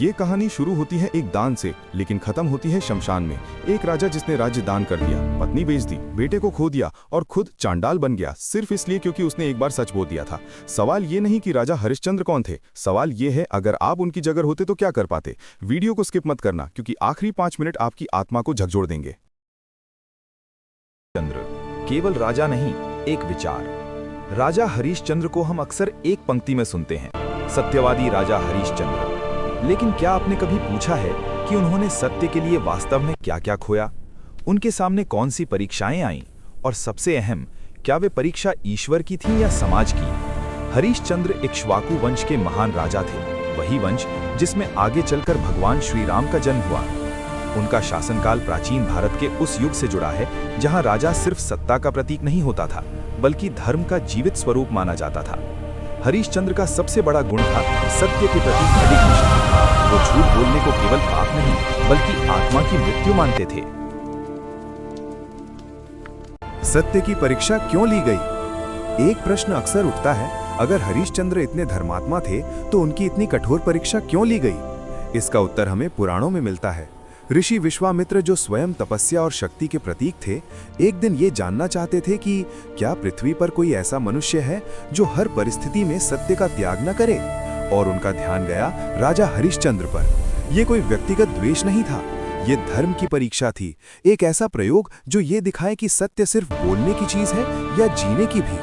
ये कहानी शुरू होती है एक दान से, लेकिन खत्म होती है शमशान में। एक राजा जिसने राज्य दान कर दिया, पत्नी बेच दी, बेटे को खो दिया और खुद चांडाल बन गया, सिर्फ इसलिए क्योंकि उसने एक बार सच बोल दिया था। सवाल ये नहीं कि राजा हरिश्चंद्र कौन थे, सवाल ये है अगर आप उनकी जगह होते तो क्या कर पाते। वीडियो को स्किप मत करना, क्योंकि आखिरी 5 मिनट आपकी आत्मा को झकझोर देंगे। चंद्र केवल राजा नहीं, एक विचार। राजा हरिश्चंद्र को हम अक्सर एक पंक्ति में सुनते हैं, सत्यवादी राजा हरिश्चंद्र। लेकिन क्या आपने कभी पूछा है कि उन्होंने सत्य के लिए वास्तव में क्या क्या खोया? उनके सामने कौन सी परीक्षाएं आईं? और सबसे अहम, क्या वे परीक्षा ईश्वर की थी या समाज की? हरिश्चंद्र इक्ष्वाकु वंश के महान राजा थे, वही वंश जिसमें आगे चलकर भगवान श्री राम का जन्म हुआ। उनका शासनकाल प्राचीन भारत के उस युग से जुड़ा है जहां राजा सिर्फ सत्ता का प्रतीक नहीं होता था, बल्कि धर्म का जीवित स्वरूप माना जाता था। हरिश्चंद्र का सबसे बड़ा गुण था सत्य के प्रति अडिग निष्ठा। वो झूठ बोलने को केवल पाप नहीं, बल्कि आत्मा की मृत्यु मानते थे। सत्य की परीक्षा क्यों ली गई? एक प्रश्न अक्सर उठता है, अगर हरिश्चंद्र इतने धर्मात्मा थे तो उनकी इतनी कठोर परीक्षा क्यों ली गई? इसका उत्तर हमें पुराणों में मिलता है। ऋषि विश्वामित्र, जो स्वयं तपस्या और शक्ति के प्रतीक थे, एक दिन ये जानना चाहते थे कि क्या पृथ्वी पर कोई ऐसा मनुष्य है जो हर परिस्थिति में सत्य का त्याग न करे। और उनका ध्यान गया राजा हरिश्चंद्र पर। यह कोई व्यक्तिगत द्वेष नहीं था, ये धर्म की परीक्षा थी, एक ऐसा प्रयोग जो ये दिखाए कि सत्य सिर्फ बोलने की चीज है या जीने की भी।